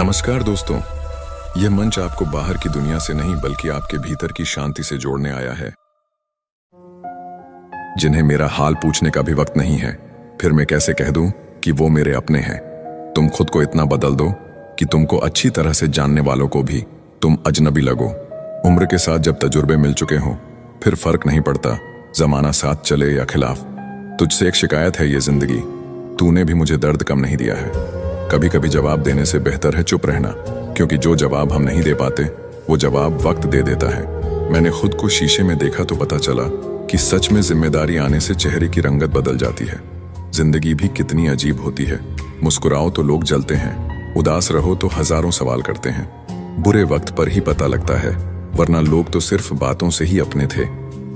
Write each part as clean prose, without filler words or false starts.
नमस्कार दोस्तों। यह मंच आपको बाहर की दुनिया से नहीं बल्कि आपके भीतर की शांति से जोड़ने आया है। जिन्हें मेरा हाल पूछने का भी वक्त नहीं है, फिर मैं कैसे कह दूं कि वो मेरे अपने हैं। तुम खुद को इतना बदल दो कि तुमको अच्छी तरह से जानने वालों को भी तुम अजनबी लगो। उम्र के साथ जब तजुर्बे मिल चुके हों, फिर फर्क नहीं पड़ता जमाना साथ चले या खिलाफ। तुझसे एक शिकायत है ये जिंदगी, तूने भी मुझे दर्द कम नहीं दिया है। कभी कभी जवाब देने से बेहतर है चुप रहना, क्योंकि जो जवाब हम नहीं दे पाते वो जवाब वक्त दे देता है। मैंने खुद को शीशे में देखा तो पता चला कि सच में जिम्मेदारी आने से चेहरे की रंगत बदल जाती है। जिंदगी भी कितनी अजीब होती है। मुस्कुराओ तो लोग जलते हैं, उदास रहो तो हजारों सवाल करते हैं। बुरे वक्त पर ही पता लगता है, वरना लोग तो सिर्फ बातों से ही अपने थे।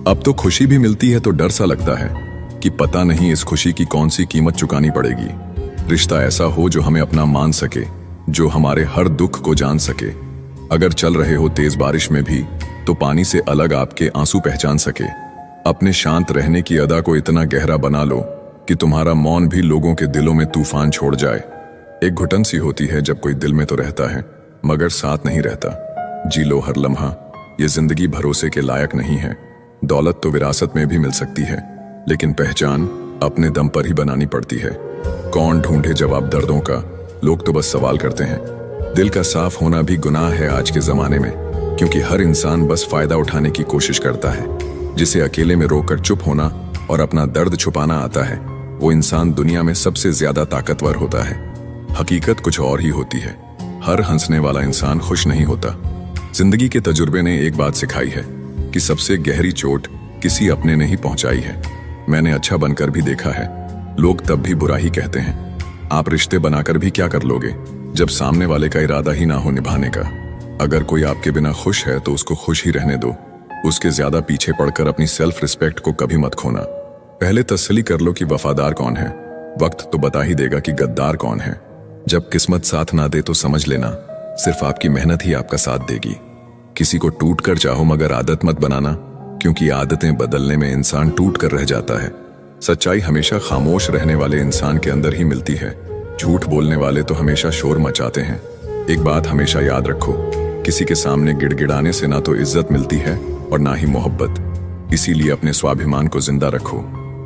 अब तो खुशी भी मिलती है तो डर सा लगता है कि पता नहीं इस खुशी की कौन सी कीमत चुकानी पड़ेगी। रिश्ता ऐसा हो जो हमें अपना मान सके, जो हमारे हर दुख को जान सके। अगर चल रहे हो तेज बारिश में भी तो पानी से अलग आपके आंसू पहचान सके। अपने शांत रहने की अदा को इतना गहरा बना लो कि तुम्हारा मौन भी लोगों के दिलों में तूफान छोड़ जाए। एक घुटन सी होती है जब कोई दिल में तो रहता है मगर साथ नहीं रहता। जी लो हर लम्हा, ये जिंदगी भरोसे के लायक नहीं है। दौलत तो विरासत में भी मिल सकती है, लेकिन पहचान अपने दम पर ही बनानी पड़ती है। कौन ढूंढे जवाब दर्दों का, लोग तो बस सवाल करते हैं। दिल का साफ होना भी गुनाह है आज के जमाने में, क्योंकि हर इंसान बस फायदा उठाने की कोशिश करता है। जिसे अकेले में रोकर चुप होना और अपना दर्द छुपाना आता है, वो इंसान दुनिया में सबसे ज्यादा ताकतवर होता है। हकीकत कुछ और ही होती है। हर हंसने वाला इंसान खुश नहीं होता। जिंदगी के तजुर्बे ने एक बात सिखाई है कि सबसे गहरी चोट किसी अपने ने ही पहुंचाई है। मैंने अच्छा बनकर भी देखा है, लोग तब भी बुरा ही कहते हैं। आप रिश्ते बनाकर भी क्या कर लोगे जब सामने वाले का इरादा ही ना हो निभाने का। अगर कोई आपके बिना खुश है तो उसको खुश ही रहने दो। उसके ज्यादा पीछे पड़कर अपनी सेल्फ रिस्पेक्ट को कभी मत खोना। पहले तसल्ली कर लो कि वफादार कौन है, वक्त तो बता ही देगा कि गद्दार कौन है। जब किस्मत साथ ना दे तो समझ लेना सिर्फ आपकी मेहनत ही आपका साथ देगी। किसी को टूट कर चाहो मगर आदत मत बनाना, क्योंकि आदतें बदलने में इंसान टूट कर रह जाता है। सच्चाई हमेशा खामोश रहने वाले इंसान के अंदर ही मिलती है। झूठ बोलने वाले तो हमेशा शोर मचाते हैं। एक बात हमेशा याद रखो, किसी के सामने गिड़गिड़ाने से ना तो इज्जत मिलती है और ना ही मोहब्बत। इसीलिए अपने स्वाभिमान को जिंदा रखो।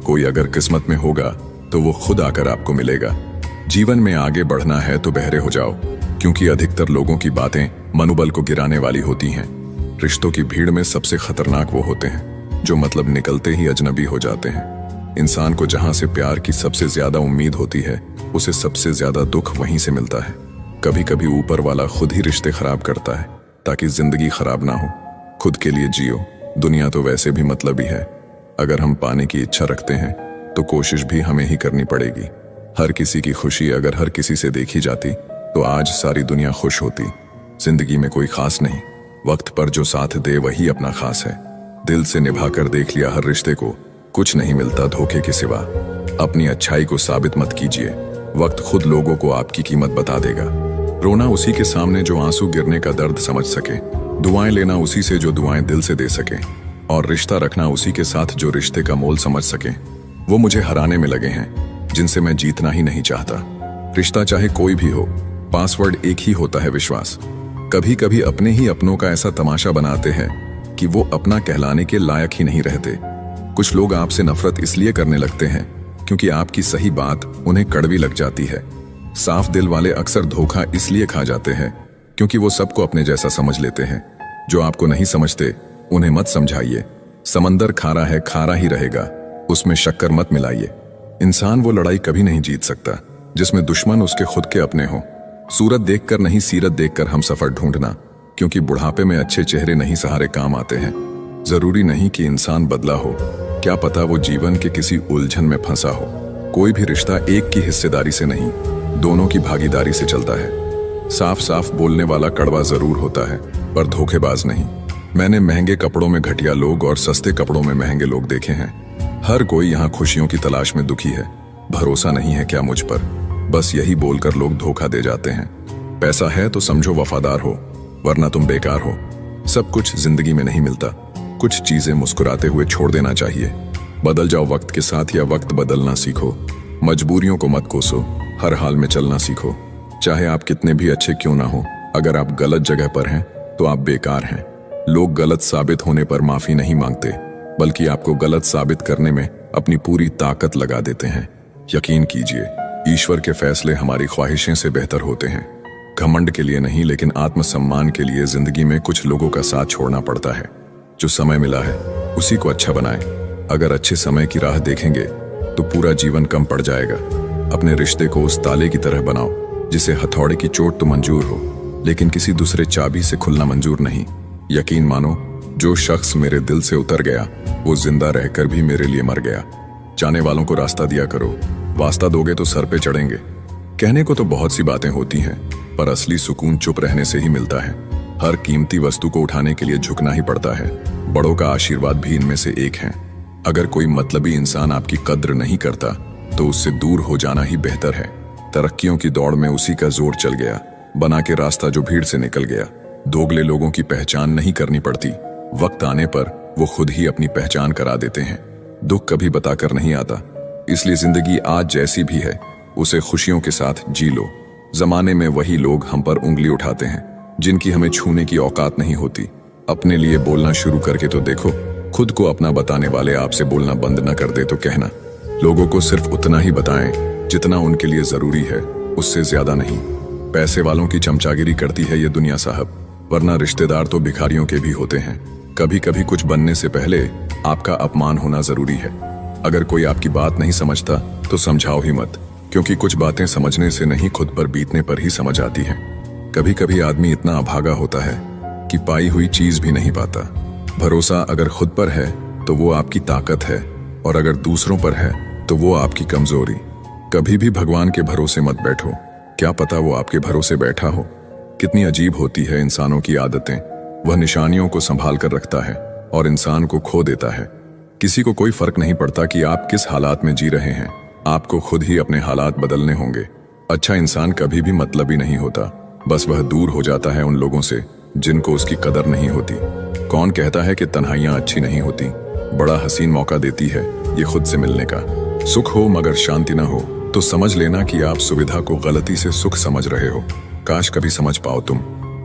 कोई अगर किस्मत में होगा तो वो खुद आकर आपको मिलेगा। जीवन में आगे बढ़ना है तो बहरे हो जाओ, क्योंकि अधिकतर लोगों की बातें मनोबल को गिराने वाली होती हैं। रिश्तों की भीड़ में सबसे खतरनाक वो होते हैं जो मतलब निकलते ही अजनबी हो जाते हैं। इंसान को जहां से प्यार की सबसे ज्यादा उम्मीद होती है, उसे सबसे ज्यादा दुख वहीं से मिलता है। कभी कभी ऊपर वाला खुद ही रिश्ते खराब करता है ताकि जिंदगी खराब ना हो। खुद के लिए जियो, दुनिया तो वैसे भी मतलबी है। अगर हम पाने की इच्छा रखते हैं तो कोशिश भी हमें ही करनी पड़ेगी। हर किसी की खुशी अगर हर किसी से देखी जाती तो आज सारी दुनिया खुश होती। जिंदगी में कोई खास नहीं, वक्त पर जो साथ दे वही अपना खास है। दिल से निभाकर देख लिया हर रिश्ते को, कुछ नहीं मिलता धोखे के सिवा। अपनी अच्छाई को साबित मत कीजिए, वक्त खुद लोगों को आपकी कीमत बता देगा। रोना उसी के सामने जो आंसू गिरने का दर्द समझ सके, दुआएं लेना उसी से जो दुआएं दिल से दे सके, और रिश्ता रखना उसी के साथ जो रिश्ते का मोल समझ सके। वो मुझे हराने में लगे हैं जिनसे मैं जीतना ही नहीं चाहता। रिश्ता चाहे कोई भी हो, पासवर्ड एक ही होता है, विश्वास। कभी कभी अपने ही अपनों का ऐसा तमाशा बनाते हैं कि वो अपना कहलाने के लायक ही नहीं रहते। कुछ लोग आपसे नफरत इसलिए करने लगते हैं क्योंकि आपकी सही बात उन्हें कड़वी लग जाती है। साफ दिल वाले अक्सर धोखा इसलिए खा जाते हैं क्योंकि वो सबको अपने जैसा समझ लेते हैं। जो आपको नहीं समझते उन्हें मत समझाइए। समंदर खारा है, खारा ही रहेगा, उसमें शक्कर मत मिलाइए। इंसान वो लड़ाई कभी नहीं जीत सकता जिसमें दुश्मन उसके खुद के अपने हो। सूरत देखकर नहीं, सीरत देखकर हम सफर ढूंढना, क्योंकि बुढ़ापे में अच्छे चेहरे नहीं सहारे काम आते हैं। जरूरी नहीं कि इंसान बदला हो, क्या पता वो जीवन के किसी उलझन में फंसा हो। कोई भी रिश्ता एक की हिस्सेदारी से नहीं, दोनों की भागीदारी से चलता है। साफ साफ बोलने वाला कड़वा जरूर होता है, पर धोखेबाज नहीं। मैंने महंगे कपड़ों में घटिया लोग और सस्ते कपड़ों में महंगे लोग देखे हैं। हर कोई यहाँ खुशियों की तलाश में दुखी है। भरोसा नहीं है क्या मुझ पर, बस यही बोलकर लोग धोखा दे जाते हैं। पैसा है तो समझो वफादार हो, वरना तुम बेकार हो। सब कुछ जिंदगी में नहीं मिलता, कुछ चीजें मुस्कुराते हुए छोड़ देना चाहिए। बदल जाओ वक्त के साथ या वक्त बदलना सीखो। मजबूरियों को मत कोसो, हर हाल में चलना सीखो। चाहे आप कितने भी अच्छे क्यों ना हो, अगर आप गलत जगह पर हैं तो आप बेकार हैं। लोग गलत साबित होने पर माफी नहीं मांगते, बल्कि आपको गलत साबित करने में अपनी पूरी ताकत लगा देते हैं। यकीन कीजिए, ईश्वर के फैसले हमारी ख्वाहिशें से बेहतर होते हैं। घमंड के लिए नहीं, लेकिन आत्मसम्मान के लिए जिंदगी में कुछ लोगों का साथ छोड़ना पड़ता है। जो समय मिला है उसी को अच्छा बनाएं। अगर अच्छे समय की राह देखेंगे तो पूरा जीवन कम पड़ जाएगा। अपने रिश्ते को उस ताले की तरह बनाओ जिसे हथौड़े की चोट तो मंजूर हो, लेकिन किसी दूसरे चाबी से खुलना मंजूर नहीं। यकीन मानो, जो शख्स मेरे दिल से उतर गया वो जिंदा रहकर भी मेरे लिए मर गया। जाने वालों को रास्ता दिया करो, वास्ता दोगे तो सर पे चढ़ेंगे। कहने को तो बहुत सी बातें होती हैं, पर असली सुकून चुप रहने से ही मिलता है। हर कीमती वस्तु को उठाने के लिए झुकना ही पड़ता है। बड़ों का आशीर्वाद भी इनमें से एक है। अगर कोई मतलबी इंसान आपकी कद्र नहीं करता तो उससे दूर हो जाना ही बेहतर है। तरक्कियों की दौड़ में उसी का जोर चल गया, बना के रास्ता जो भीड़ से निकल गया। दोगले लोगों की पहचान नहीं करनी पड़ती, वक्त आने पर वो खुद ही अपनी पहचान करा देते हैं। दुख कभी बताकर नहीं आता, इसलिए जिंदगी आज जैसी भी है उसे खुशियों के साथ जी लो। जमाने में वही लोग हम पर उंगली उठाते हैं जिनकी हमें छूने की औकात नहीं होती। अपने लिए बोलना शुरू करके तो देखो। खुद को अपना बताने वाले आपसे बोलना बंद न कर दे तो कहना। लोगों को सिर्फ उतना ही बताएं जितना उनके लिए जरूरी है, उससे ज्यादा नहीं। पैसे वालों की चमचागिरी करती है ये दुनिया साहब, वरना रिश्तेदार तो भिखारियों के भी होते हैं। कभी कभी कुछ बनने से पहले आपका अपमान होना जरूरी है। अगर कोई आपकी बात नहीं समझता तो समझाओ ही मत, क्योंकि कुछ बातें समझने से नहीं, खुद पर बीतने पर ही समझ आती हैं। कभी कभी आदमी इतना अभागा होता है कि पाई हुई चीज भी नहीं पाता। भरोसा अगर खुद पर है तो वो आपकी ताकत है, और अगर दूसरों पर है तो वो आपकी कमजोरी। कभी भी भगवान के भरोसे मत बैठो, क्या पता वो आपके भरोसे बैठा हो। कितनी अजीब होती है इंसानों की आदतें। वह निशानियों को संभाल कर रखता है और इंसान को खो देता है। किसी को कोई फर्क नहीं पड़ता कि आप किस हालात में जी रहे हैं, आपको खुद ही अपने हालात बदलने होंगे। अच्छा इंसान कभी भी मतलबी नहीं होता, बस वह दूर हो जाता है उन लोगों से जिनको उसकी कदर नहीं होती। कौन कहता है कि तन्हाइयां अच्छी नहीं होती? बड़ा हसीन मौका देती है ये खुद से मिलने का। सुख हो मगर शांति ना हो तो समझ लेना कि आप सुविधा को गलती से सुख समझ रहे हो। काश कभी समझ पाओ तुम।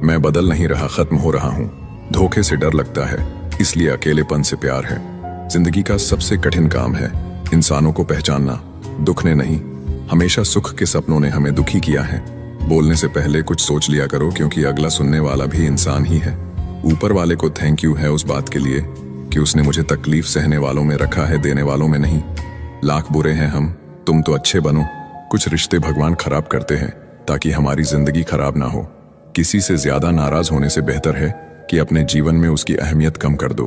मैं बदल नहीं रहा, खत्म हो रहा हूँ। धोखे से डर लगता है, इसलिए अकेलेपन से प्यार है। जिंदगी का सबसे कठिन काम है इंसानों को पहचानना, दुख ने नहीं। हमेशा सुख के सपनों ने हमें दुखी किया है। बोलने से पहले कुछ सोच लिया करो, क्योंकि अगला सुनने वाला भी इंसान ही है। ऊपर वाले को थैंक यू है उस बात के लिए कि उसने मुझे तकलीफ सहने वालों में रखा है, देने वालों में नहीं। लाख बुरे हैं हम, तुम तो अच्छे बनो। कुछ रिश्ते भगवान खराब करते हैं ताकि हमारी जिंदगी खराब ना हो। किसी से ज्यादा नाराज होने से बेहतर है कि अपने जीवन में उसकी अहमियत कम कर दो।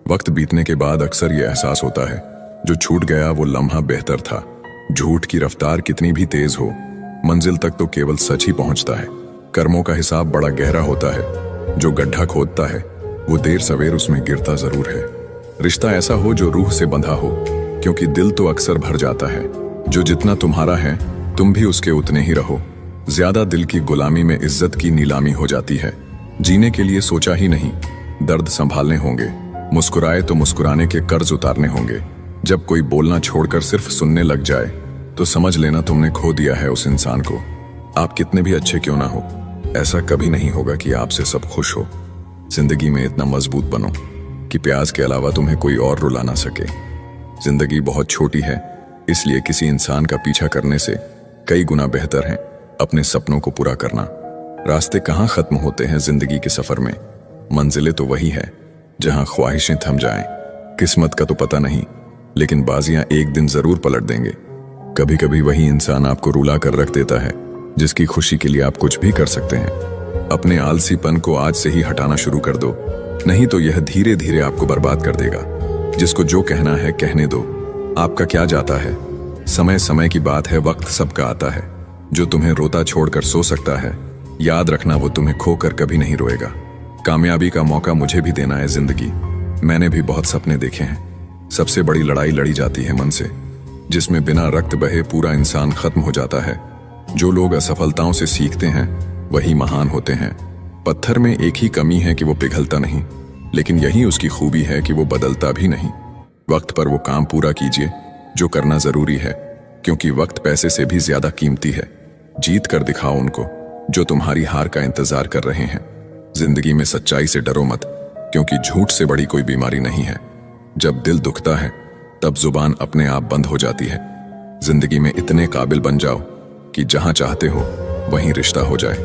वक्त बीतने के बाद अक्सर ये एहसास होता है, जो छूट गया वो लम्हा बेहतर था। झूठ की रफ्तार कितनी भी तेज हो, मंजिल तक तो केवल सच ही पहुंचता है। कर्मों का हिसाब बड़ा गहरा होता है, जो गड्ढा खोदता है वो देर सवेर उसमें गिरता जरूर है। रिश्ता ऐसा हो जो रूह से बंधा हो, क्योंकि दिल तो अक्सर भर जाता है। जो जितना तुम्हारा है तुम भी उसके उतने ही रहो। ज्यादा दिल की गुलामी में इज्जत की नीलामी हो जाती है। जीने के लिए सोचा ही नहीं, दर्द संभालने होंगे। मुस्कुराए तो मुस्कुराने के कर्ज उतारने होंगे। जब कोई बोलना छोड़कर सिर्फ सुनने लग जाए तो समझ लेना तुमने खो दिया है उस इंसान को। आप कितने भी अच्छे क्यों ना हो, ऐसा कभी नहीं होगा कि आपसे सब खुश हो। जिंदगी में इतना मजबूत बनो कि प्याज के अलावा तुम्हें कोई और रुला ना सके। जिंदगी बहुत छोटी है, इसलिए किसी इंसान का पीछा करने से कई गुना बेहतर है अपने सपनों को पूरा करना। रास्ते कहाँ खत्म होते हैं जिंदगी के सफर में, मंजिलें तो वही है जहां ख्वाहिशें थम जाएं। किस्मत का तो पता नहीं, लेकिन बाजियां एक दिन जरूर पलट देंगे। कभी कभी वही इंसान आपको रुला कर रख देता है जिसकी खुशी के लिए आप कुछ भी कर सकते हैं। अपने आलसीपन को आज से ही हटाना शुरू कर दो, नहीं तो यह धीरे धीरे आपको बर्बाद कर देगा। जिसको जो कहना है कहने दो, आपका क्या जाता है। समय समय की बात है, वक्त सबका आता है। जो तुम्हें रोता छोड़कर सो सकता है, याद रखना वो तुम्हें खोकर कभी नहीं रोएगा। कामयाबी का मौका मुझे भी देना है जिंदगी। मैंने भी बहुत सपने देखे हैं। सबसे बड़ी लड़ाई लड़ी जाती है मन से, जिसमें बिना रक्त बहे पूरा इंसान खत्म हो जाता है। जो लोग असफलताओं से सीखते हैं वही महान होते हैं। पत्थर में एक ही कमी है कि वो पिघलता नहीं, लेकिन यही उसकी खूबी है कि वो बदलता भी नहीं। वक्त पर वो काम पूरा कीजिए जो करना जरूरी है, क्योंकि वक्त पैसे से भी ज्यादा कीमती है। जीत कर दिखाओ उनको जो तुम्हारी हार का इंतजार कर रहे हैं। जिंदगी में सच्चाई से डरो मत, क्योंकि झूठ से बड़ी कोई बीमारी नहीं है। जब दिल दुखता है तब जुबान अपने आप बंद हो जाती है। जिंदगी में इतने काबिल बन जाओ कि जहां चाहते हो वहीं रिश्ता हो जाए।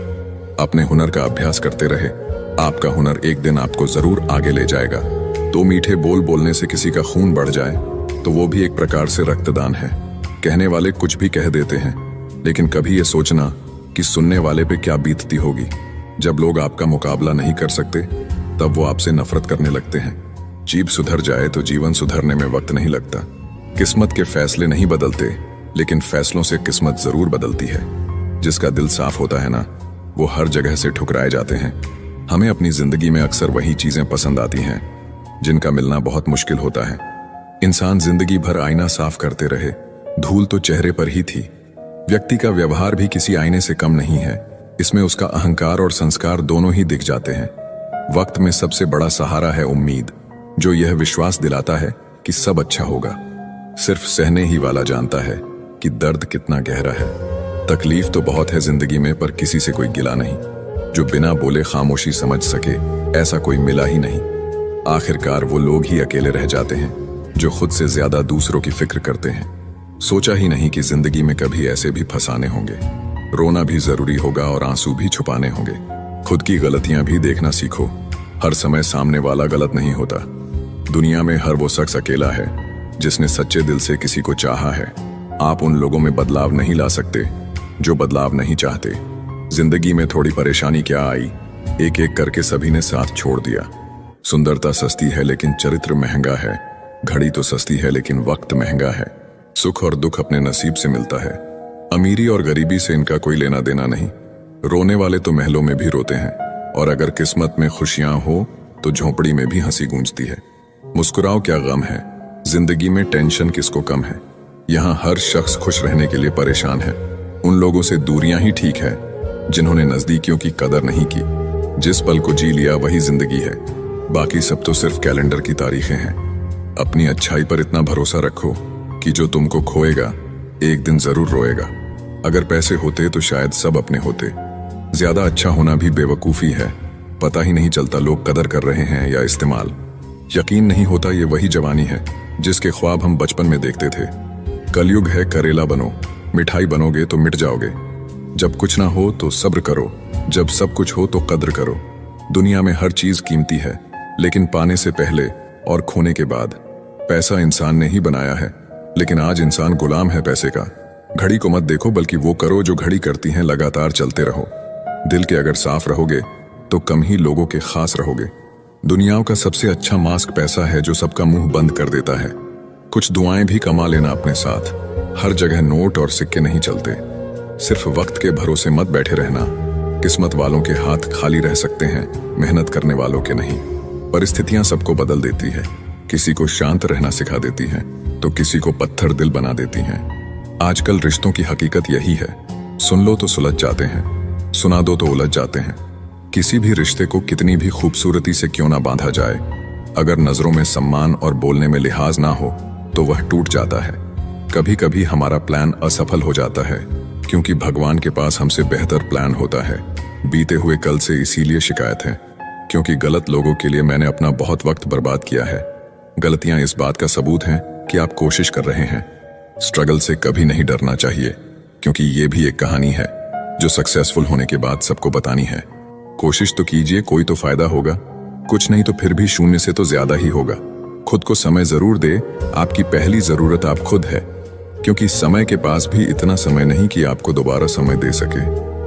अपने हुनर का अभ्यास करते रहे, आपका हुनर एक दिन आपको जरूर आगे ले जाएगा। दो मीठे बोल बोलने से किसी का खून बढ़ जाए तो वो भी एक प्रकार से रक्तदान है। कहने वाले कुछ भी कह देते हैं, लेकिन कभी ये सोचना कि सुनने वाले पे क्या बीतती होगी। जब लोग आपका मुकाबला नहीं कर सकते तब वो आपसे नफरत करने लगते हैं। जीभ सुधर जाए तो जीवन सुधरने में वक्त नहीं लगता। किस्मत के फैसले नहीं बदलते, लेकिन फैसलों से किस्मत जरूर बदलती है। जिसका दिल साफ होता है ना, वो हर जगह से ठुकराए जाते हैं। हमें अपनी जिंदगी में अक्सर वही चीजें पसंद आती हैं जिनका मिलना बहुत मुश्किल होता है। इंसान जिंदगी भर आईना साफ करते रहे, धूल तो चेहरे पर ही थी। व्यक्ति का व्यवहार भी किसी आईने से कम नहीं है। इसमें उसका अहंकार और संस्कार दोनों ही दिख जाते हैं। वक्त में सबसे बड़ा सहारा है उम्मीद, जो यह विश्वास दिलाता है कि सब अच्छा होगा। सिर्फ सहने ही वाला जानता है कि दर्द कितना गहरा है। तकलीफ तो बहुत है जिंदगी में, पर किसी से कोई गिला नहीं। जो बिना बोले खामोशी समझ सके, ऐसा कोई मिला ही नहीं। आखिरकार वो लोग ही अकेले रह जाते हैं जो खुद से ज्यादा दूसरों की फिक्र करते हैं। सोचा ही नहीं कि जिंदगी में कभी ऐसे भी फंसाने होंगे। रोना भी जरूरी होगा और आंसू भी छुपाने होंगे। खुद की गलतियां भी देखना सीखो। हर समय सामने वाला गलत नहीं होता। दुनिया में हर वो शख्स अकेला है जिसने सच्चे दिल से किसी को चाहा है। आप उन लोगों में बदलाव नहीं ला सकते जो बदलाव नहीं चाहते। जिंदगी में थोड़ी परेशानी क्या आई, एक एक करके सभी ने साथ छोड़ दिया। सुंदरता सस्ती है लेकिन चरित्र महंगा है। घड़ी तो सस्ती है लेकिन वक्त महंगा है। सुख और दुख अपने नसीब से मिलता है। अमीरी और गरीबी से इनका कोई लेना देना नहीं। रोने वाले तो महलों में भी रोते हैं, और अगर किस्मत में खुशियां हो तो झोंपड़ी में भी हंसी गूंजती है। मुस्कुराओ, क्या गम है। जिंदगी में टेंशन किसको कम है। यहाँ हर शख्स खुश रहने के लिए परेशान है। उन लोगों से दूरियां ही ठीक है जिन्होंने नजदीकियों की कदर नहीं की। जिस पल को जी लिया वही जिंदगी है, बाकी सब तो सिर्फ कैलेंडर की तारीखें हैं। अपनी अच्छाई पर इतना भरोसा रखो कि जो तुमको खोएगा एक दिन जरूर रोएगा। अगर पैसे होते तो शायद सब अपने होते। ज्यादा अच्छा होना भी बेवकूफी है। पता ही नहीं चलता लोग कदर कर रहे हैं या इस्तेमाल। यकीन नहीं होता ये वही जवानी है जिसके ख्वाब हम बचपन में देखते थे। कलयुग है, करेला बनो। मिठाई बनोगे तो मिट जाओगे। जब कुछ ना हो तो सब्र करो, जब सब कुछ हो तो कद्र करो। दुनिया में हर चीज कीमती है, लेकिन पाने से पहले और खोने के बाद। पैसा इंसान ने ही बनाया है, लेकिन आज इंसान गुलाम है पैसे का। घड़ी को मत देखो, बल्कि वो करो जो घड़ी करती है। लगातार चलते रहो। दिल के अगर साफ रहोगे तो कम ही लोगों के खास रहोगे। दुनिया का सबसे अच्छा मास्क पैसा है, जो सबका मुंह बंद कर देता है। कुछ दुआएं भी कमा लेना अपने साथ। हर जगह नोट और सिक्के नहीं चलते। सिर्फ वक्त के भरोसे मत बैठे रहना। किस्मत वालों के हाथ खाली रह सकते हैं, मेहनत करने वालों के नहीं। परिस्थितियां सबको बदल देती है। किसी को शांत रहना सिखा देती हैं, तो किसी को पत्थर दिल बना देती हैं। आजकल रिश्तों की हकीकत यही है। सुन लो तो सुलझ जाते हैं, सुना दो तो उलझ जाते हैं। किसी भी रिश्ते को कितनी भी खूबसूरती से क्यों ना बांधा जाए, अगर नजरों में सम्मान और बोलने में लिहाज ना हो तो वह टूट जाता है। कभी कभी हमारा प्लान असफल हो जाता है, क्योंकि भगवान के पास हमसे बेहतर प्लान होता है। बीते हुए कल से इसीलिए शिकायत है, क्योंकि गलत लोगों के लिए मैंने अपना बहुत वक्त बर्बाद किया है। गलतियां इस बात का सबूत हैं कि आप कोशिश कर रहे हैं। स्ट्रगल से कभी नहीं डरना चाहिए, क्योंकि ये भी एक कहानी है जो सक्सेसफुल होने के बाद सबको बतानी है। कोशिश तो कीजिए, कोई तो फायदा होगा। कुछ नहीं तो फिर भी शून्य से तो ज्यादा ही होगा। खुद को समय जरूर दे। आपकी पहली जरूरत आप खुद है, क्योंकि समय के पास भी इतना समय नहीं कि आपको दोबारा समय दे सके।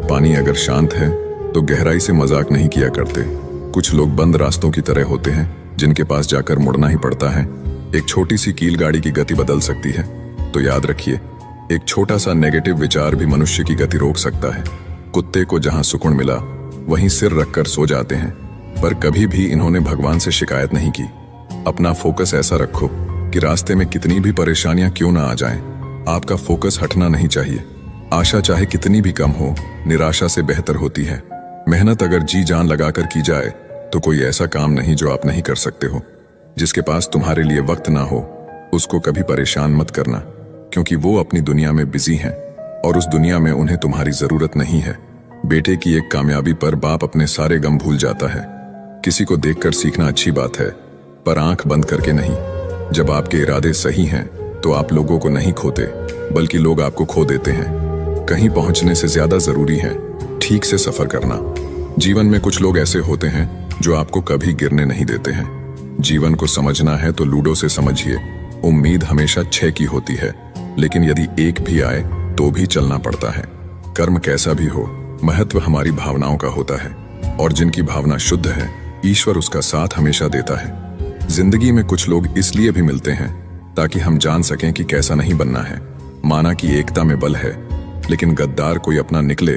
पानी अगर शांत है तो गहराई से मजाक नहीं किया करते। कुछ लोग बंद रास्तों की तरह होते हैं, जिनके पास जाकर मुड़ना ही पड़ता है। एक छोटी सी कील गाड़ी की गति बदल सकती है, तो याद रखिए, एक छोटा सा नेगेटिव विचार भी मनुष्य की गति रोक सकता है। कुत्ते को जहां सुकून मिला वहीं सिर रखकर सो जाते हैं, पर कभी भी इन्होंने भगवान से शिकायत नहीं की। अपना फोकस ऐसा रखो कि रास्ते में कितनी भी परेशानियां क्यों ना आ जाएं, आपका फोकस हटना नहीं चाहिए। आशा चाहे कितनी भी कम हो, निराशा से बेहतर होती है। मेहनत अगर जी जान लगाकर की जाए तो कोई ऐसा काम नहीं जो आप नहीं कर सकते हो। जिसके पास तुम्हारे लिए वक्त ना हो, उसको कभी परेशान मत करना, क्योंकि वो अपनी दुनिया में बिजी हैं। और उस दुनिया में उन्हें तुम्हारी जरूरत नहीं है। बेटे की एक कामयाबी पर बाप अपने सारे गम भूल जाता है। किसी को देखकर सीखना अच्छी बात है, पर आंख बंद करके नहीं। जब आपके इरादे सही हैं तो आप लोगों को नहीं खोते, बल्कि लोग आपको खो देते हैं। कहीं पहुंचने से ज्यादा जरूरी है ठीक से सफर करना। जीवन में कुछ लोग ऐसे होते हैं जो आपको कभी गिरने नहीं देते हैं। जीवन को समझना है तो लूडो से समझिए। उम्मीद हमेशा 6 की होती है, लेकिन यदि 1 भी आए तो भी चलना पड़ता है। कर्म कैसा भी हो, महत्व हमारी भावनाओं का होता है, और जिनकी भावना शुद्ध है ईश्वर उसका साथ हमेशा देता है। जिंदगी में कुछ लोग इसलिए भी मिलते हैं ताकि हम जान सकें कि कैसा नहीं बनना है। माना कि एकता में बल है, लेकिन गद्दार कोई अपना निकले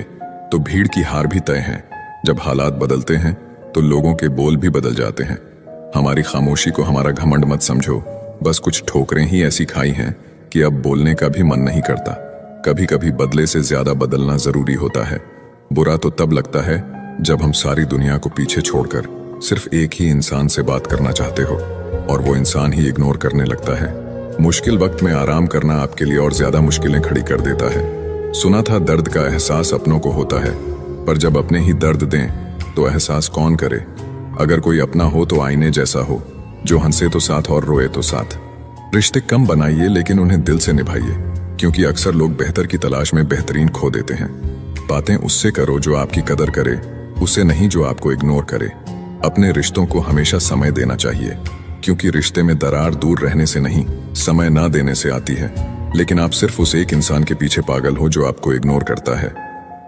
तो भीड़ की हार भी तय है। जब हालात बदलते हैं तो लोगों के बोल भी बदल जाते हैं। हमारी खामोशी को हमारा घमंड मत समझो, बस कुछ ठोकरें ही ऐसी खाई हैं कि अब बोलने का भी मन नहीं करता। कभी कभी बदले से ज्यादा बदलना जरूरी होता है। बुरा तो तब लगता है जब हम सारी दुनिया को पीछे छोड़कर सिर्फ एक ही इंसान से बात करना चाहते हो और वो इंसान ही इग्नोर करने लगता है। मुश्किल वक्त में आराम करना आपके लिए और ज्यादा मुश्किलें खड़ी कर देता है। सुना था दर्द का एहसास अपनों को होता है, पर जब अपने ही दर्द दें तो एहसास कौन करे। अगर कोई अपना हो तो आईने जैसा हो, जो हंसे तो साथ और रोए तो साथ। रिश्ते कम बनाइए लेकिन उन्हें दिल से निभाइए, क्योंकि अक्सर लोग बेहतर की तलाश में बेहतरीन खो देते हैं। बातें उससे करो जो आपकी कदर करे, उससे नहीं जो आपको इग्नोर करे। अपने रिश्तों को हमेशा समय देना चाहिए, क्योंकि रिश्ते में दरार दूर रहने से नहीं, समय ना देने से आती है। लेकिन आप सिर्फ उस एक इंसान के पीछे पागल हो जो आपको इग्नोर करता है।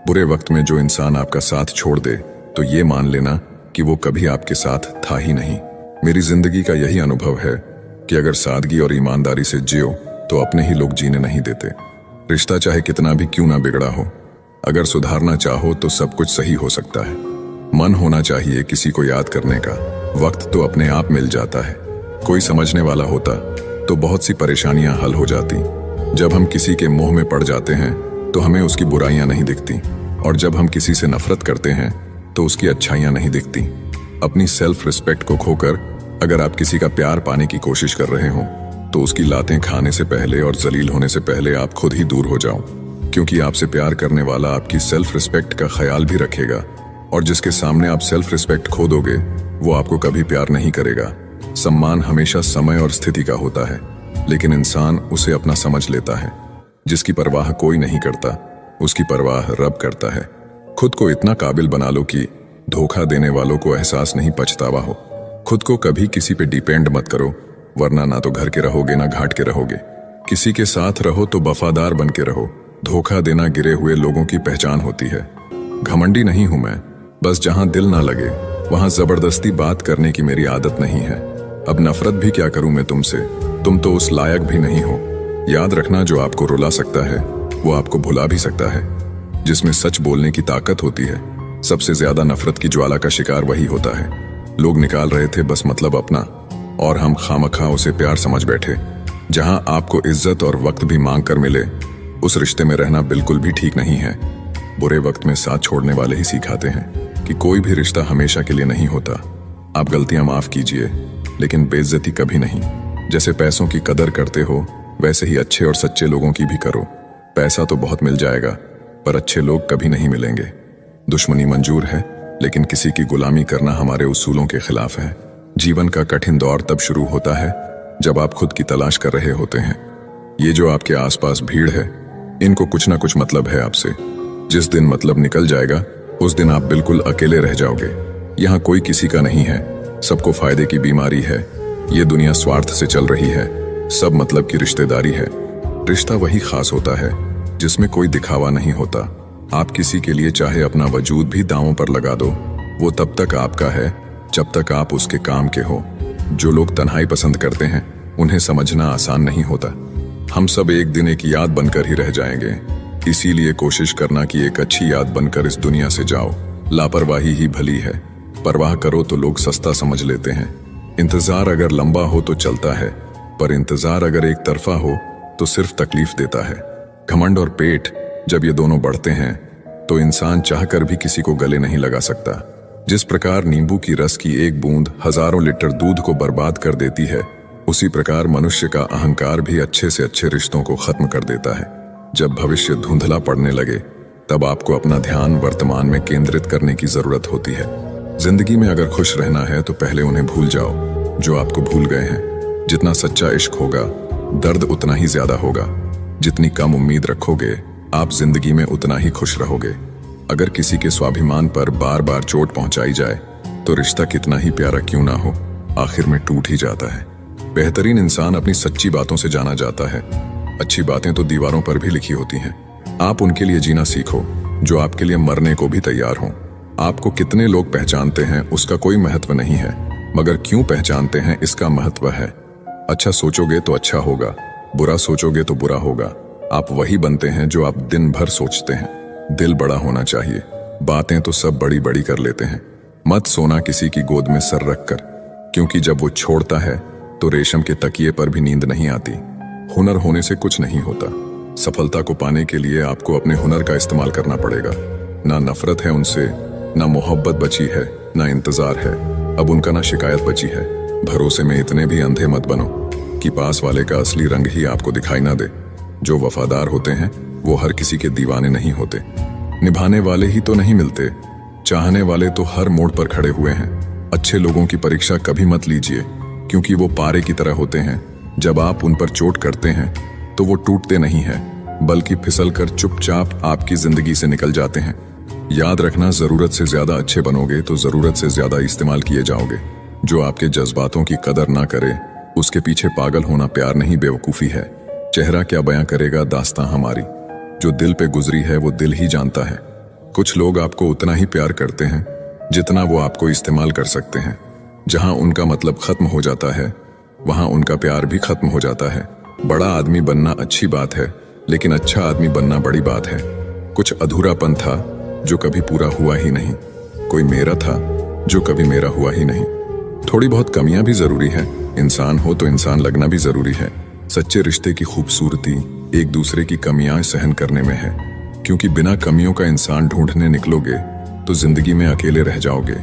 बुरे वक्त में जो इंसान आपका साथ छोड़ दे तो ये मान लेना कि वो कभी आपके साथ था ही नहीं। मेरी जिंदगी का यही अनुभव है कि अगर सादगी और ईमानदारी से जियो तो अपने ही लोग जीने नहीं देते। रिश्ता चाहे कितना भी क्यों ना बिगड़ा हो, अगर सुधारना चाहो तो सब कुछ सही हो सकता है। मन होना चाहिए किसी को याद करने का, वक्त तो अपने आप मिल जाता है। कोई समझने वाला होता तो बहुत सी परेशानियां हल हो जाती। जब हम किसी के मोह में पड़ जाते हैं तो हमें उसकी बुराइयां नहीं दिखती, और जब हम किसी से नफरत करते हैं तो उसकी अच्छाइयां नहीं दिखती। अपनी सेल्फ रिस्पेक्ट को खोकर अगर आप किसी का प्यार पाने की कोशिश कर रहे हो तो उसकी लातें खाने से पहले और जलील होने से पहले आप खुद ही दूर हो जाओ, क्योंकि आपसे प्यार करने वाला आपकी सेल्फ रिस्पेक्ट का ख्याल भी रखेगा, और जिसके सामने आप सेल्फ रिस्पेक्ट खो दोगे वो आपको कभी प्यार नहीं करेगा। सम्मान हमेशा समय और स्थिति का होता है, लेकिन इंसान उसे अपना समझ लेता है। जिसकी परवाह कोई नहीं करता, उसकी परवाह रब करता है। खुद को इतना काबिल बना लो कि धोखा देने वालों को एहसास नहीं पछतावा हो। खुद को कभी किसी पे डिपेंड मत करो, वरना ना तो घर के रहोगे ना घाट के रहोगे। किसी के साथ रहो तो वफादार बन के रहो। धोखा देना गिरे हुए लोगों की पहचान होती है। घमंडी नहीं हूं मैं, बस जहां दिल ना लगे वहां जबरदस्ती बात करने की मेरी आदत नहीं है। अब नफरत भी क्या करूं मैं तुमसे, तुम तो उस लायक भी नहीं हो। याद रखना, जो आपको रुला सकता है वो आपको भुला भी सकता है। जिसमें सच बोलने की ताकत होती है, सबसे ज्यादा नफरत की ज्वाला का शिकार वही होता है। लोग निकाल रहे थे बस मतलब अपना, और हम खामखा उसे प्यार समझ बैठे। जहां आपको इज्जत और वक्त भी मांग कर मिले, उस रिश्ते में रहना बिल्कुल भी ठीक नहीं है। बुरे वक्त में साथ छोड़ने वाले ही सिखाते हैं कि कोई भी रिश्ता हमेशा के लिए नहीं होता। आप गलतियां माफ कीजिए, लेकिन बेइज्जती कभी नहीं। जैसे पैसों की कदर करते हो, वैसे ही अच्छे और सच्चे लोगों की भी करो। पैसा तो बहुत मिल जाएगा, पर अच्छे लोग कभी नहीं मिलेंगे। दुश्मनी मंजूर है, लेकिन किसी की गुलामी करना हमारे उसूलों के खिलाफ है। जीवन का कठिन दौर तब शुरू होता है जब आप खुद की तलाश कर रहे होते हैं। ये जो आपके आसपास भीड़ है, इनको कुछ ना कुछ मतलब है आपसे। जिस दिन मतलब निकल जाएगा, उस दिन आप बिल्कुल अकेले रह जाओगे। यहाँ कोई किसी का नहीं है, सबको फायदे की बीमारी है। ये दुनिया स्वार्थ से चल रही है, सब मतलब की रिश्तेदारी है। रिश्ता वही खास होता है जिसमें कोई दिखावा नहीं होता। आप किसी के लिए चाहे अपना वजूद भी दांवों पर लगा दो, वो तब तक आपका है जब तक आप उसके काम के हो। जो लोग तन्हाई पसंद करते हैं, उन्हें समझना आसान नहीं होता। हम सब एक दिन एक याद बनकर ही रह जाएंगे, इसीलिए कोशिश करना कि एक अच्छी याद बनकर इस दुनिया से जाओ। लापरवाही ही भली है, परवाह करो तो लोग सस्ता समझ लेते हैं। इंतजार अगर लंबा हो तो चलता है, पर इंतजार अगर एक तरफा हो तो सिर्फ तकलीफ देता है। घमंड और पेट जब ये दोनों बढ़ते हैं तो इंसान चाहकर भी किसी को गले नहीं लगा सकता। जिस प्रकार नींबू की रस की एक बूंद हजारों लीटर दूध को बर्बाद कर देती है, उसी प्रकार मनुष्य का अहंकार भी अच्छे से अच्छे रिश्तों को खत्म कर देता है। जब भविष्य धुंधला पड़ने लगे तब आपको अपना ध्यान वर्तमान में केंद्रित करने की जरूरत होती है। जिंदगी में अगर खुश रहना है तो पहले उन्हें भूल जाओ जो आपको भूल गए हैं। जितना सच्चा इश्क होगा दर्द उतना ही ज्यादा होगा। जितनी कम उम्मीद रखोगे आप जिंदगी में उतना ही खुश रहोगे। अगर किसी के स्वाभिमान पर बार बार चोट पहुंचाई जाए तो रिश्ता कितना ही प्यारा क्यों ना हो आखिर में टूट ही जाता है। बेहतरीन इंसान अपनी सच्ची बातों से जाना जाता है। अच्छी बातें तो दीवारों पर भी लिखी होती हैं। आप उनके लिए जीना सीखो जो आपके लिए मरने को भी तैयार हों। आपको कितने लोग पहचानते हैं उसका कोई महत्व नहीं है, मगर क्यों पहचानते हैं इसका महत्व है। अच्छा सोचोगे तो अच्छा होगा, बुरा सोचोगे तो बुरा होगा। आप वही बनते हैं जो आप दिन भर सोचते हैं। दिल बड़ा होना चाहिए, बातें तो सब बड़ी बड़ी कर लेते हैं। मत सोना किसी की गोद में सर रखकर, क्योंकि जब वो छोड़ता है तो रेशम के तकिए पर भी नींद नहीं आती। हुनर होने से कुछ नहीं होता। सफलता को पाने के लिए आपको अपने हुनर का इस्तेमाल करना पड़ेगा। ना नफरत है उनसे, ना मोहब्बत बची है, ना इंतजार है, अब उनका ना शिकायत बची है। भरोसे में इतने भी अंधे मत बनो कि पास वाले का असली रंग ही आपको दिखाई ना दे। जो वफादार होते हैं वो हर किसी के दीवाने नहीं होते। निभाने वाले ही तो नहीं मिलते, चाहने वाले तो हर मोड़ पर खड़े हुए हैं। अच्छे लोगों की परीक्षा कभी मत लीजिए, क्योंकि वो पारे की तरह होते हैं। जब आप उन पर चोट करते हैं तो वो टूटते नहीं हैं, बल्कि फिसलकर चुपचाप आपकी जिंदगी से निकल जाते हैं। याद रखना, जरूरत से ज्यादा अच्छे बनोगे तो जरूरत से ज्यादा इस्तेमाल किए जाओगे। जो आपके जज्बातों की कदर ना करे उसके पीछे पागल होना प्यार नहीं बेवकूफी है। चेहरा क्या बयां करेगा दास्तां हमारी, जो दिल पे गुजरी है वो दिल ही जानता है। कुछ लोग आपको उतना ही प्यार करते हैं जितना वो आपको इस्तेमाल कर सकते हैं। जहां उनका मतलब खत्म हो जाता है वहां उनका प्यार भी खत्म हो जाता है। बड़ा आदमी बनना अच्छी बात है, लेकिन अच्छा आदमी बनना बड़ी बात है। कुछ अधूरापन था जो कभी पूरा हुआ ही नहीं। कोई मेरा था जो कभी मेरा हुआ ही नहीं। थोड़ी बहुत कमियां भी जरूरी है, इंसान हो तो इंसान लगना भी जरूरी है। सच्चे रिश्ते की खूबसूरती एक दूसरे की कमियां सहन करने में है, क्योंकि बिना कमियों का इंसान ढूंढने निकलोगे तो जिंदगी में अकेले रह जाओगे।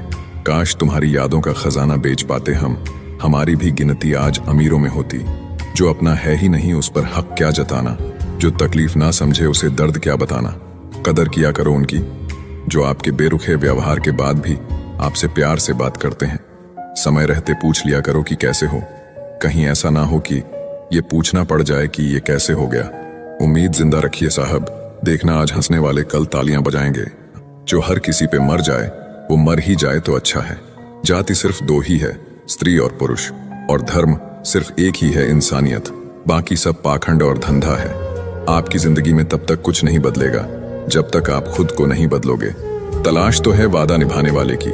काश तुम्हारी यादों का खजाना बेच पाते हम, हमारी भी गिनती आज अमीरों में होती। जो अपना है ही नहीं उस पर हक क्या जताना, जो तकलीफ ना समझे उसे दर्द क्या बताना। कदर किया करो उनकी जो आपके बेरुखे व्यवहार के बाद भी आपसे प्यार से बात करते हैं। समय रहते पूछ लिया करो कि कैसे हो, कहीं ऐसा ना हो कि ये पूछना पड़ जाए कि ये कैसे हो गया। उम्मीद जिंदा रखिए साहब, देखना आज हंसने वाले कल तालियां बजाएंगे। जो हर किसी पे मर जाए वो मर ही जाए तो अच्छा है। जाति सिर्फ दो ही है, स्त्री और पुरुष, और धर्म सिर्फ एक ही है, इंसानियत। बाकी सब पाखंड और धंधा है। आपकी जिंदगी में तब तक कुछ नहीं बदलेगा जब तक आप खुद को नहीं बदलोगे। तलाश तो है वादा निभाने वाले की,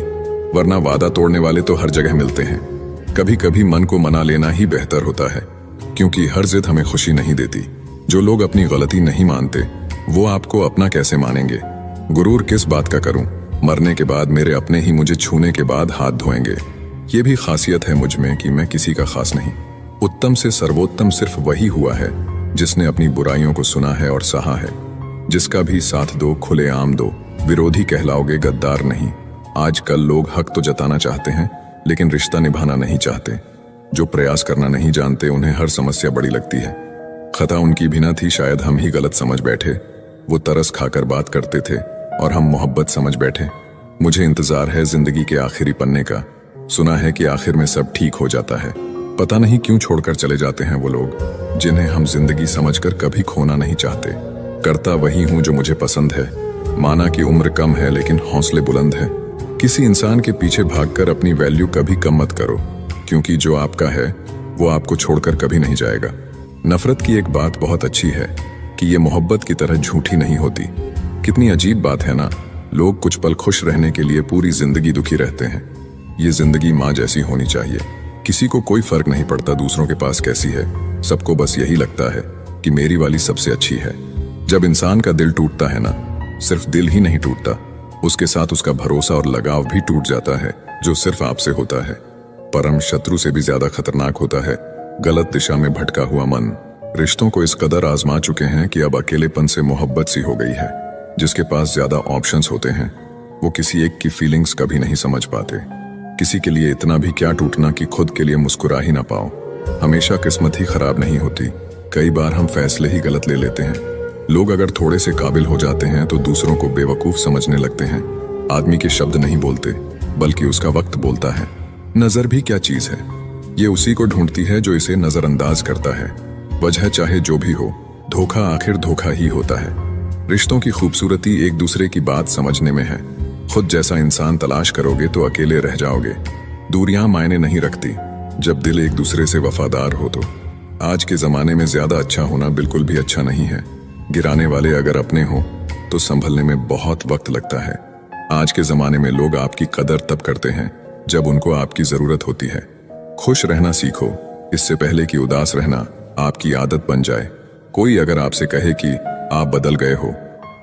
वरना वादा तोड़ने वाले तो हर जगह मिलते हैं। कभी कभी मन को मना लेना ही बेहतर होता है, क्योंकि हर जिद हमें खुशी नहीं देती। जो लोग अपनी गलती नहीं मानते वो आपको अपना कैसे मानेंगे। गुरूर किस बात का करूं, मरने के बाद मेरे अपने ही मुझे छूने के बाद हाथ धोएंगे। ये भी खासियत है मुझ में कि मैं किसी का खास नहीं। उत्तम से सर्वोत्तम सिर्फ वही हुआ है जिसने अपनी बुराइयों को सुना है और सहा है। जिसका भी साथ दो खुले आम दो, विरोधी कहलाओगे गद्दार नहीं। आजकल लोग हक तो जताना चाहते हैं लेकिन रिश्ता निभाना नहीं चाहते। जो प्रयास करना नहीं जानते उन्हें हर समस्या बड़ी लगती है। खता उनकी भी न थी, शायद हम ही गलत समझ बैठे। वो तरस खाकर बात करते थे और हम मोहब्बत समझ बैठे। मुझे इंतजार है जिंदगी के आखिरी पन्ने का। सुना है कि आखिर में सब ठीक हो जाता है। पता नहीं क्यों छोड़कर चले जाते हैं वो लोग जिन्हें हम जिंदगी समझकर कभी खोना नहीं चाहते। करता वही हूं जो मुझे पसंद है। माना कि उम्र कम है लेकिन हौसले बुलंद है। किसी इंसान के पीछे भागकर अपनी वैल्यू कभी कम मत करो, क्योंकि जो आपका है वो आपको छोड़कर कभी नहीं जाएगा। नफरत की एक बात बहुत अच्छी है कि ये मोहब्बत की तरह झूठी नहीं होती। कितनी अजीब बात है ना, लोग कुछ पल खुश रहने के लिए पूरी जिंदगी दुखी रहते हैं। ये जिंदगी माँ जैसी होनी चाहिए। किसी को कोई फर्क नहीं पड़ता दूसरों के पास कैसी है, सबको बस यही लगता है कि मेरी वाली सबसे अच्छी है। जब इंसान का दिल टूटता है ना, सिर्फ दिल ही नहीं टूटता, उसके साथ उसका भरोसा और लगाव भी टूट जाता है, जो सिर्फ आपसे होता है। परम शत्रु से भी ज्यादा खतरनाक होता है गलत दिशा में भटका हुआ मन। रिश्तों को इस कदर आजमा चुके हैं कि अब अकेलेपन से मोहब्बत सी हो गई है। जिसके पास ज्यादा ऑप्शंस होते हैं वो किसी एक की फीलिंग्स कभी नहीं समझ पाते। किसी के लिए इतना भी क्या टूटना कि खुद के लिए मुस्कुरा ही ना पाओ। हमेशा किस्मत ही खराब नहीं होती, कई बार हम फैसले ही गलत ले लेते हैं। लोग अगर थोड़े से काबिल हो जाते हैं तो दूसरों को बेवकूफ समझने लगते हैं। आदमी के शब्द नहीं बोलते, बल्कि उसका वक्त बोलता है। नजर भी क्या चीज है, ये उसी को ढूंढती है जो इसे नजरअंदाज करता है। वजह चाहे जो भी हो, धोखा आखिर धोखा ही होता है। रिश्तों की खूबसूरती एक दूसरे की बात समझने में है। खुद जैसा इंसान तलाश करोगे तो अकेले रह जाओगे। दूरियां मायने नहीं रखती जब दिल एक दूसरे से वफादार हो तो। आज के जमाने में ज्यादा अच्छा होना बिल्कुल भी अच्छा नहीं है। गिराने वाले अगर अपने हो तो संभलने में बहुत वक्त लगता है। आज के जमाने में लोग आपकी कदर तब करते हैं जब उनको आपकी जरूरत होती है। खुश रहना सीखो, इससे पहले कि उदास रहना आपकी आदत बन जाए। कोई अगर आपसे कहे कि आप बदल गए हो,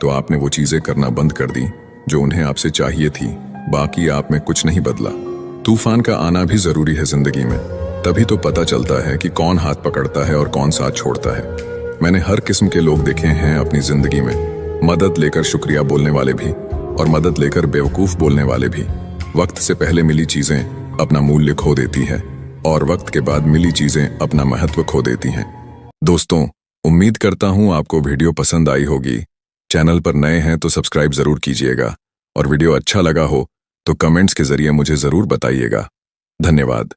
तो आपने वो चीजें करना बंद कर दी जो उन्हें आपसे चाहिए थी। बाकी आप में कुछ नहीं बदला। तूफान का आना भी जरूरी है जिंदगी में, तभी तो पता चलता है कि कौन हाथ पकड़ता है और कौन साथ छोड़ता है। मैंने हर किस्म के लोग देखे हैं अपनी जिंदगी में, मदद लेकर शुक्रिया बोलने वाले भी और मदद लेकर बेवकूफ बोलने वाले भी। वक्त से पहले मिली चीजें अपना मूल्य खो देती है और वक्त के बाद मिली चीजें अपना महत्व खो देती हैं। दोस्तों, उम्मीद करता हूं आपको वीडियो पसंद आई होगी। चैनल पर नए हैं तो सब्सक्राइब जरूर कीजिएगा और वीडियो अच्छा लगा हो तो कमेंट्स के जरिए मुझे जरूर बताइएगा। धन्यवाद।